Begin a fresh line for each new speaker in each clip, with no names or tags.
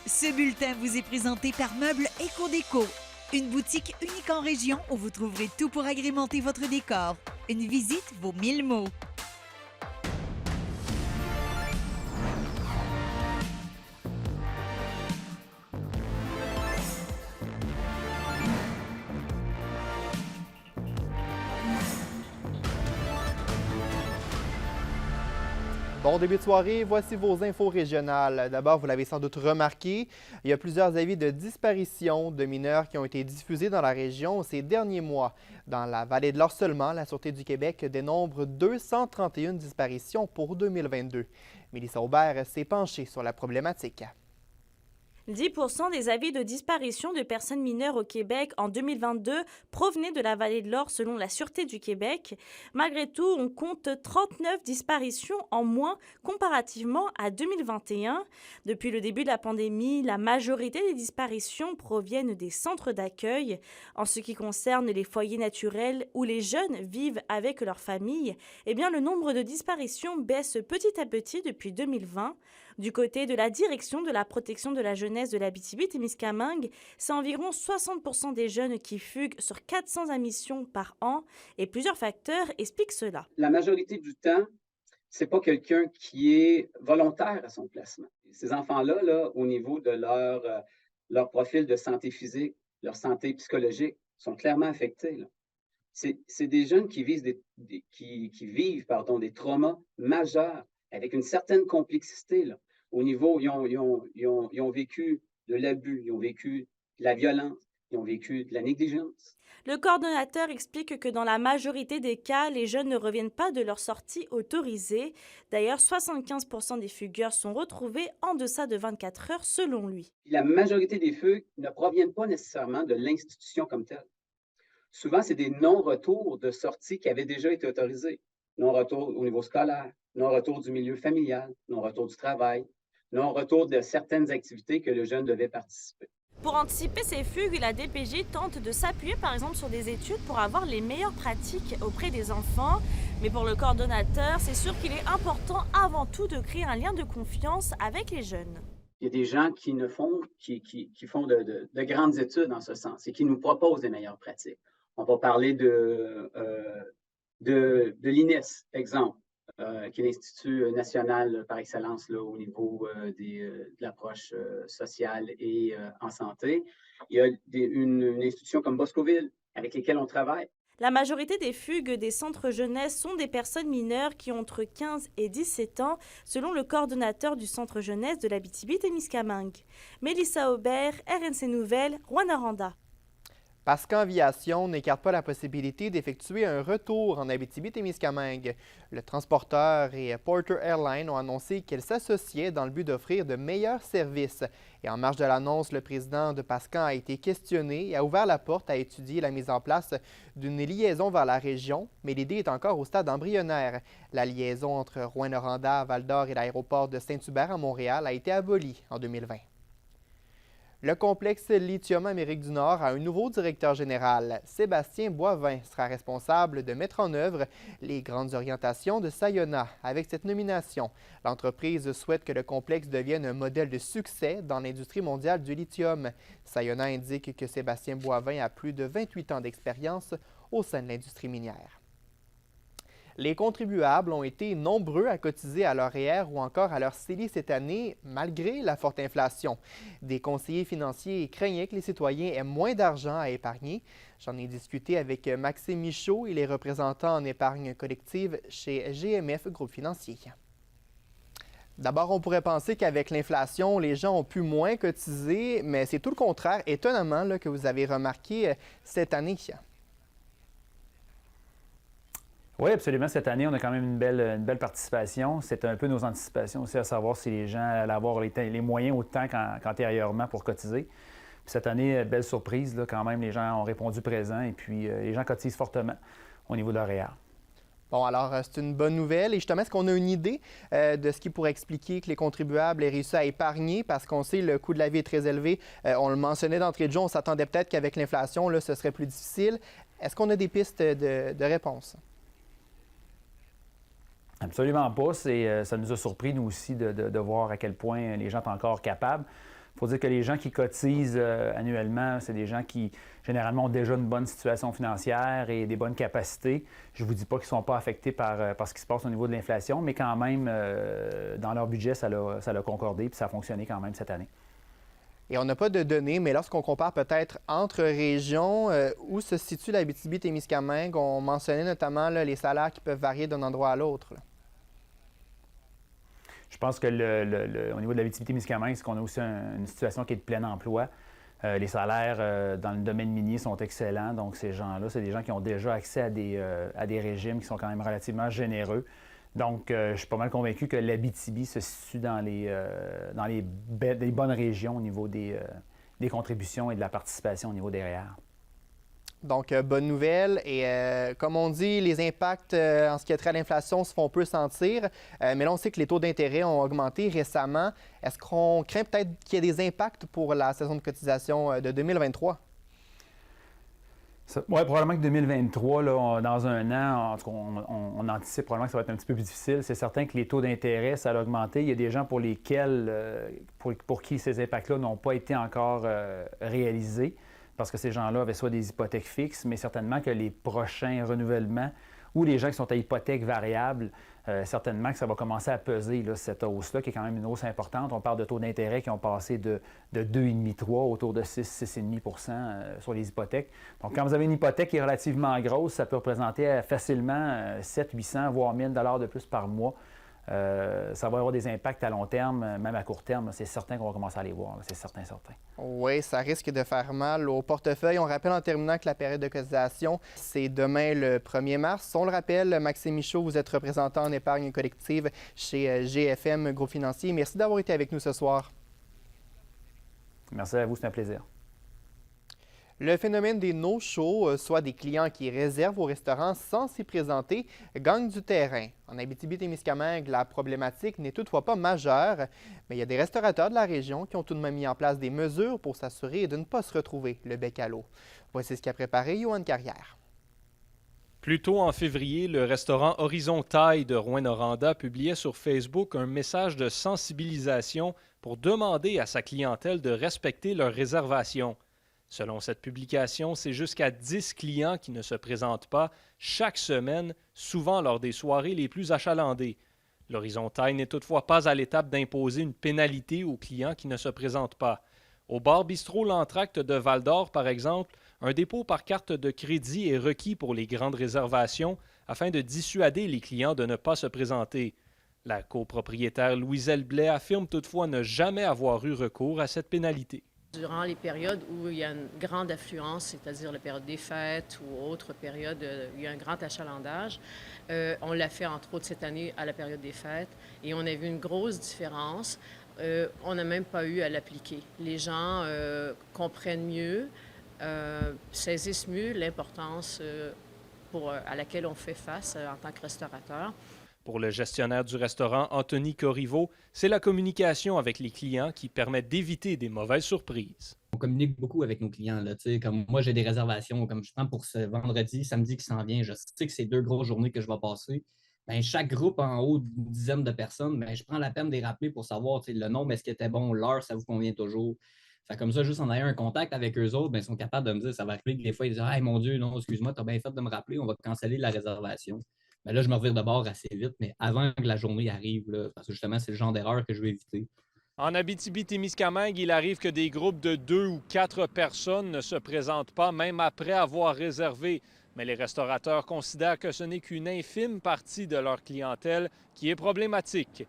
Ce bulletin vous est présenté par Meubles Éco-Déco, une boutique unique en région où vous trouverez tout pour agrémenter votre décor. Une visite vaut 1000 mots.
Bon début de soirée, voici vos infos régionales. D'abord, vous l'avez sans doute remarqué, il y a plusieurs avis de disparition de mineurs qui ont été diffusés dans la région ces derniers mois. Dans la vallée de l'Or seulement, la Sûreté du Québec dénombre 231 disparitions pour 2022. Mélissa Aubert s'est penchée sur la problématique.
10% des avis de disparition de personnes mineures au Québec en 2022 provenaient de la vallée de l'Or selon la Sûreté du Québec. Malgré tout, on compte 39 disparitions en moins comparativement à 2021. Depuis le début de la pandémie, la majorité des disparitions proviennent des centres d'accueil. En ce qui concerne les foyers naturels où les jeunes vivent avec leur famille, eh bien, le nombre de disparitions baisse petit à petit depuis 2020. Du côté de la direction de la protection de la jeunesse de l'Abitibi-Témiscamingue, c'est environ 60% des jeunes qui fuguent sur 400 admissions par an et plusieurs facteurs expliquent cela.
La majorité du temps, c'est pas quelqu'un qui est volontaire à son placement. Ces enfants-là, là, au niveau de leur profil de santé physique, leur santé psychologique, sont clairement affectés, là. C'est des jeunes qui vivent, qui vivent des traumas majeurs avec une certaine complexité, là. Au niveau, ils ont vécu de l'abus, ils ont vécu de la violence, ils ont vécu de la négligence.
Le coordonnateur explique que dans la majorité des cas, les jeunes ne reviennent pas de leur sortie autorisée. D'ailleurs, 75% des fugueurs sont retrouvés en deçà de 24 heures selon lui.
La majorité des fugues ne proviennent pas nécessairement de l'institution comme telle. Souvent, c'est des non-retours de sortie qui avaient déjà été autorisés. Non-retour au niveau scolaire, non-retour du milieu familial, non-retour du travail, non-retour de certaines activités que le jeune devait participer.
Pour anticiper ces fugues, la DPJ tente de s'appuyer par exemple sur des études pour avoir les meilleures pratiques auprès des enfants. Mais pour le coordonnateur, c'est sûr qu'il est important avant tout de créer un lien de confiance avec les jeunes.
Il y a des gens qui font de grandes études en ce sens et qui nous proposent des meilleures pratiques. On va parler de l'INES, exemple, qui est l'Institut national par excellence là, au niveau de l'approche sociale et en santé. Il y a une institution comme Boscoville avec lesquelles on travaille.
La majorité des fugues des centres jeunesse sont des personnes mineures qui ont entre 15 et 17 ans, selon le coordonnateur du centre jeunesse de l'Abitibi-Témiscamingue. Mélissa Aubert, RNC Nouvelles, Rwanda.
Pascan Aviation n'écarte pas la possibilité d'effectuer un retour en Abitibi-Témiscamingue. Le transporteur et Porter Airlines ont annoncé qu'ils s'associaient dans le but d'offrir de meilleurs services. Et en marge de l'annonce, le président de Pascan a été questionné et a ouvert la porte à étudier la mise en place d'une liaison vers la région, mais l'idée est encore au stade embryonnaire. La liaison entre Rouyn-Noranda, Val-d'Or et l'aéroport de Saint-Hubert à Montréal a été abolie en 2020. Le complexe Lithium Amérique du Nord a un nouveau directeur général. Sébastien Boivin sera responsable de mettre en œuvre les grandes orientations de Sayona. Avec cette nomination, l'entreprise souhaite que le complexe devienne un modèle de succès dans l'industrie mondiale du lithium. Sayona indique que Sébastien Boivin a plus de 28 ans d'expérience au sein de l'industrie minière. Les contribuables ont été nombreux à cotiser à leur REER ou encore à leur CELI cette année, malgré la forte inflation. Des conseillers financiers craignaient que les citoyens aient moins d'argent à épargner. J'en ai discuté avec Maxime Michaud, il est représentant en épargne collective chez GMF Groupe Financier. D'abord, on pourrait penser qu'avec l'inflation, les gens ont pu moins cotiser, mais c'est tout le contraire, étonnamment, là, que vous avez remarqué cette année.
Oui, absolument. Cette année, on a quand même une belle participation. C'est un peu nos anticipations aussi à savoir si les gens allaient avoir les moyens autant qu'antérieurement pour cotiser. Puis cette année, belle surprise, là, quand même, les gens ont répondu présent et puis les gens cotisent fortement au niveau de leur REER.
Bon, alors, c'est une bonne nouvelle. Et justement, est-ce qu'on a une idée de ce qui pourrait expliquer que les contribuables aient réussi à épargner? Parce qu'on sait que le coût de la vie est très élevé. On le mentionnait d'entrée de jeu, on s'attendait peut-être qu'avec l'inflation, là, ce serait plus difficile. Est-ce qu'on a des pistes de réponse?
Absolument pas. Ça nous a surpris, nous aussi, de voir à quel point les gens sont encore capables. Il faut dire que les gens qui cotisent annuellement, c'est des gens qui, généralement, ont déjà une bonne situation financière et des bonnes capacités. Je ne vous dis pas qu'ils ne sont pas affectés par ce qui se passe au niveau de l'inflation, mais quand même, dans leur budget, ça l'a concordé puis ça a fonctionné quand même cette année.
Et on n'a pas de données, mais lorsqu'on compare peut-être entre régions, où se situe l'Abitibi-Témiscamingue? On mentionnait notamment là, les salaires qui peuvent varier d'un endroit à l'autre.
Je pense que au niveau de l'Abitibi-Témiscamingue, c'est qu'on a aussi une situation qui est de plein emploi. Les salaires dans le domaine minier sont excellents, donc ces gens-là, c'est des gens qui ont déjà accès à des régimes qui sont quand même relativement généreux. Donc, je suis pas mal convaincu que l'Abitibi se situe dans les bonnes régions au niveau des contributions et de la participation au niveau des REER.
Donc, bonne nouvelle. Et comme on dit, les impacts en ce qui a trait à l'inflation se font peu sentir. Mais là, on sait que les taux d'intérêt ont augmenté récemment. Est-ce qu'on craint peut-être qu'il y ait des impacts pour la saison de cotisation de 2023?
Oui, probablement que 2023, là, dans un an, en tout cas, on anticipe probablement que ça va être un petit peu plus difficile. C'est certain que les taux d'intérêt, ça a augmenté. Il y a des gens pour lesquels, pour qui ces impacts-là n'ont pas été encore réalisés, parce que ces gens-là avaient soit des hypothèques fixes, mais certainement que les prochains renouvellements ou les gens qui sont à hypothèque variable, certainement que ça va commencer à peser, là, cette hausse-là, qui est quand même une hausse importante. On parle de taux d'intérêt qui ont passé de 2,5-3 autour de 6,5 sur les hypothèques. Donc, quand vous avez une hypothèque qui est relativement grosse, ça peut représenter facilement 700-800, voire 1 000 $ de plus par mois. Ça va avoir des impacts à long terme, même à court terme. C'est certain qu'on va commencer à les voir. C'est certain.
Oui, ça risque de faire mal au portefeuille. On rappelle en terminant que la période de cotisation, c'est demain le 1er mars. On le rappelle, Maxime Michaud, vous êtes représentant en épargne collective chez GFM Groupe Financier. Merci d'avoir été avec nous ce soir.
Merci à vous, c'est un plaisir.
Le phénomène des no-shows, soit des clients qui réservent au restaurant sans s'y présenter, gagne du terrain. En Abitibi-Témiscamingue, la problématique n'est toutefois pas majeure, mais il y a des restaurateurs de la région qui ont tout de même mis en place des mesures pour s'assurer de ne pas se retrouver le bec à l'eau. Voici ce qu'a préparé Johan Carrière.
Plus tôt en février, le restaurant Horizon Thaï de Rouyn-Noranda publiait sur Facebook un message de sensibilisation pour demander à sa clientèle de respecter leurs réservations. Selon cette publication, c'est jusqu'à 10 clients qui ne se présentent pas chaque semaine, souvent lors des soirées les plus achalandées. L'Horizon Thaï n'est toutefois pas à l'étape d'imposer une pénalité aux clients qui ne se présentent pas. Au bar bistrot L'Entracte de Val-d'Or, par exemple, un dépôt par carte de crédit est requis pour les grandes réservations afin de dissuader les clients de ne pas se présenter. La copropriétaire Louiselle Blais affirme toutefois ne jamais avoir eu recours à cette pénalité.
Durant les périodes où il y a une grande affluence, c'est-à-dire la période des fêtes ou autre période où il y a un grand achalandage, on l'a fait entre autres cette année à la période des fêtes et on a vu une grosse différence. On n'a même pas eu à l'appliquer. Les gens comprennent mieux, saisissent mieux l'importance à laquelle on fait face en tant que restaurateur.
Pour le gestionnaire du restaurant, Anthony Corriveau, c'est la communication avec les clients qui permet d'éviter des mauvaises surprises.
On communique beaucoup avec nos clients. Là, comme moi, j'ai des réservations, comme je prends pour ce vendredi, samedi qui s'en vient. Je sais que c'est 2 grosses journées que je vais passer. Bien, chaque groupe en haut d'une dizaine de personnes, bien, je prends la peine de les rappeler pour savoir le nombre, est-ce qu'il était bon, l'heure, ça vous convient toujours. Fait comme ça, juste en ayant un contact avec eux autres, bien, ils sont capables de me dire, ça va arriver que des fois, ils disent « Hey, mon Dieu, non, excuse-moi, tu as bien fait de me rappeler, on va canceller la réservation. » Mais là, je me revire de bord assez vite, mais avant que la journée arrive, là, parce que justement, c'est le genre d'erreur que je veux éviter.
En Abitibi-Témiscamingue, il arrive que des groupes de 2 ou 4 personnes ne se présentent pas, même après avoir réservé. Mais les restaurateurs considèrent que ce n'est qu'une infime partie de leur clientèle qui est problématique.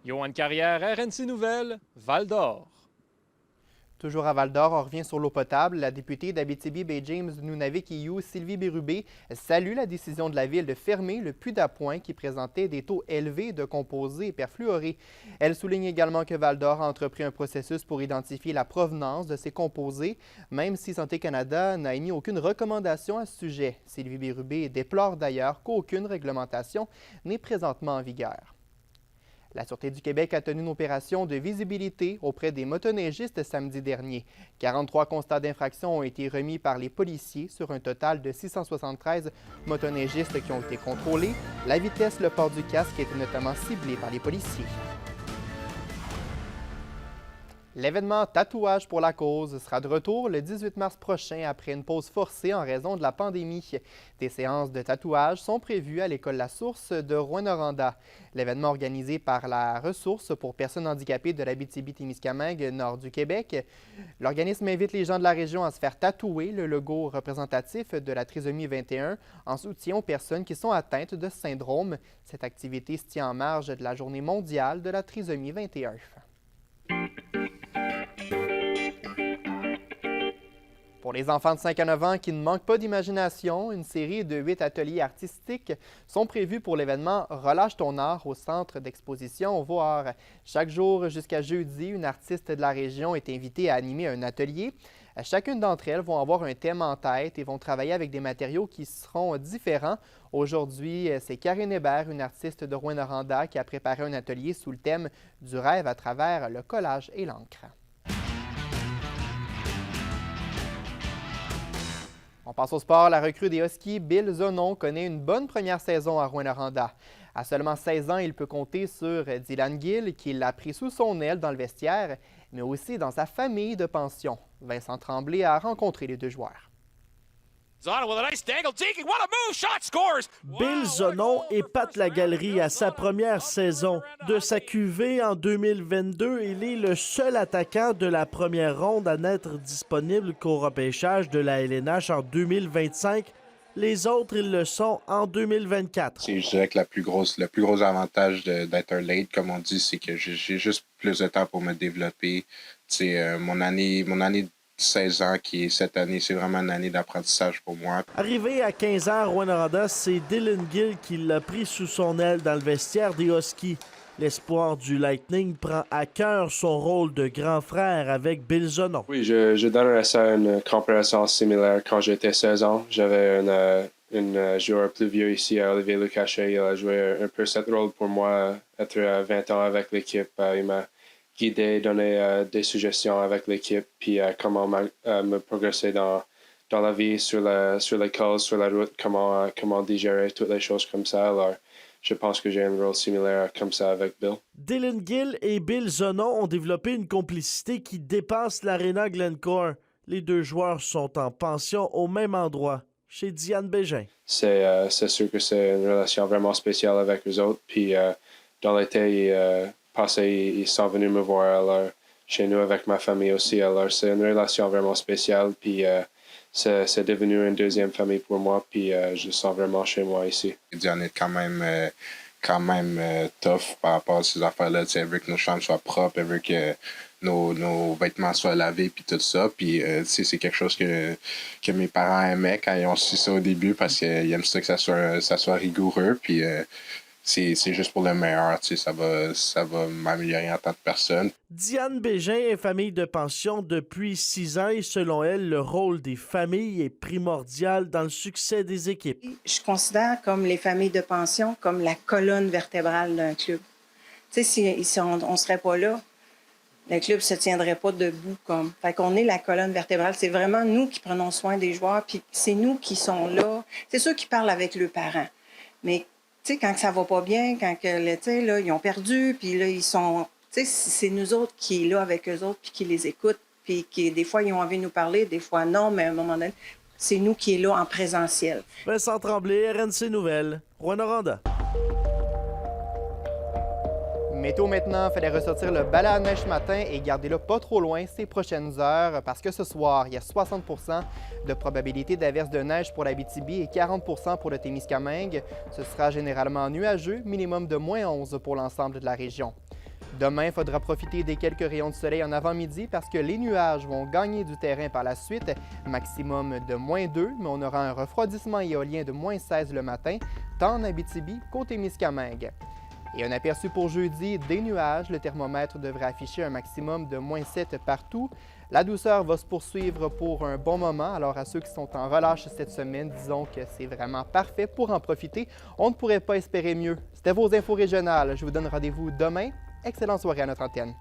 Johan Carrière, RNC Nouvelles, Val-d'Or.
Toujours à Val-d'Or, on revient sur l'eau potable. La députée d'Abitibi-Baie-James, Nunavik-Ioux, Sylvie Bérubé, salue la décision de la Ville de fermer le puits d'appoint qui présentait des taux élevés de composés perfluorés. Elle souligne également que Val-d'Or a entrepris un processus pour identifier la provenance de ces composés, même si Santé Canada n'a émis aucune recommandation à ce sujet. Sylvie Bérubé déplore d'ailleurs qu'aucune réglementation n'est présentement en vigueur. La Sûreté du Québec a tenu une opération de visibilité auprès des motoneigistes samedi dernier. 43 constats d'infraction ont été remis par les policiers sur un total de 673 motoneigistes qui ont été contrôlés. La vitesse, le port du casque étaient notamment ciblés par les policiers. L'événement Tatouage pour la cause sera de retour le 18 mars prochain après une pause forcée en raison de la pandémie. Des séances de tatouage sont prévues à l'école La Source de Rouyn-Noranda. L'événement organisé par la Ressource pour personnes handicapées de l'Abitibi-Témiscamingue, nord du Québec. L'organisme invite les gens de la région à se faire tatouer le logo représentatif de la trisomie 21 en soutien aux personnes qui sont atteintes de ce syndrome. Cette activité se tient en marge de la Journée mondiale de la trisomie 21. Pour les enfants de 5 à 9 ans qui ne manquent pas d'imagination, une série de 8 ateliers artistiques sont prévus pour l'événement Relâche ton art au centre d'exposition au Vauhar. Chaque jour jusqu'à jeudi, une artiste de la région est invitée à animer un atelier. Chacune d'entre elles vont avoir un thème en tête et vont travailler avec des matériaux qui seront différents. Aujourd'hui, c'est Karine Hébert, une artiste de Rouyn-Noranda, qui a préparé un atelier sous le thème du rêve à travers le collage et l'encre. On passe au sport. La recrue des Huskies, Bill Zonon, connaît une bonne première saison à Rouyn-Noranda. À seulement 16 ans, il peut compter sur Dylan Gill, qui l'a pris sous son aile dans le vestiaire, mais aussi dans sa famille de pension. Vincent Tremblay a rencontré les deux joueurs.
Bill Zonon épate la galerie à sa première saison. De sa cuvée en 2022, il est le seul attaquant de la première ronde à n'être disponible qu'au repêchage de la LNH en 2025. Les autres, ils le sont en 2024.
Je dirais que le plus gros avantage d'être un late, comme on dit, c'est que j'ai juste plus de temps pour me développer. Mon année de 16 ans, qui est cette année, c'est vraiment une année d'apprentissage pour moi.
Arrivé à 15 ans à Rouyn-Noranda, c'est Dylan Gill qui l'a pris sous son aile dans le vestiaire des Huskies. L'espoir du Lightning prend à cœur son rôle de grand frère avec Bill Zonon.
Oui, je donnerais ça une comparaison similaire. Quand j'étais 16 ans, j'avais un joueur plus vieux ici, Olivier Lucaché. Il a joué un peu ce rôle pour moi, être 20 ans avec l'équipe. Il m'a guidé, donné des suggestions avec l'équipe, puis comment me progresser dans la vie, sur l'école, sur la route, comment digérer toutes les choses comme ça. Alors, je pense que j'ai un rôle similaire comme ça avec Bill.
Dylan Gill et Bill Zonon ont développé une complicité qui dépasse l'Arena Glencore. Les deux joueurs sont en pension au même endroit, chez Diane Bégin.
C'est sûr que c'est une relation vraiment spéciale avec eux autres. Puis dans l'été passé, ils sont venus me voir alors, chez nous avec ma famille aussi. Alors c'est une relation vraiment spéciale. Puis c'est devenu une deuxième famille pour moi, puis je sens vraiment chez moi ici.
Diane est quand même tough par rapport à ces affaires-là. Elle veut que nos chambres soient propres, elle veut que nos vêtements soient lavés, puis tout ça. Puis c'est quelque chose que mes parents aimaient quand ils ont su ça au début, parce qu'ils aiment ça que ça soit rigoureux. Puis c'est juste pour le meilleur, ça va m'améliorer en tant que personne.
Diane Bégin est famille de pension depuis 6 ans et selon elle, le rôle des familles est primordial dans le succès des équipes.
Je considère comme les familles de pension comme la colonne vertébrale d'un club. Si on ne serait pas là, le club ne se tiendrait pas debout. Fait qu'on est la colonne vertébrale. C'est vraiment nous qui prenons soin des joueurs, puis c'est nous qui sont là. C'est ceux qui parlent avec leurs parents. Mais quand ça va pas bien, quand là, ils ont perdu, puis là, ils sont... C'est nous autres qui est là avec eux autres, puis qui les écoutent, puis qui, des fois, ils ont envie de nous parler, des fois non, mais à un moment donné, c'est nous qui est là en présentiel.
Vincent Tremblay, RNC Nouvelles, Rouyn-Noranda.
Météo maintenant, il fallait ressortir le balai à neige ce matin et gardez-le pas trop loin ces prochaines heures parce que ce soir, il y a 60 % de probabilité d'averse de neige pour l'Abitibi et 40 % pour le Témiscamingue. Ce sera généralement nuageux, minimum de -11 pour l'ensemble de la région. Demain, il faudra profiter des quelques rayons de soleil en avant-midi parce que les nuages vont gagner du terrain par la suite, maximum de -2, mais on aura un refroidissement éolien de -16 le matin, tant en Abitibi qu'au Témiscamingue. Et un aperçu pour jeudi, des nuages. Le thermomètre devrait afficher un maximum de -7 partout. La douceur va se poursuivre pour un bon moment. Alors à ceux qui sont en relâche cette semaine, disons que c'est vraiment parfait pour en profiter. On ne pourrait pas espérer mieux. C'était vos infos régionales. Je vous donne rendez-vous demain. Excellente soirée à notre antenne.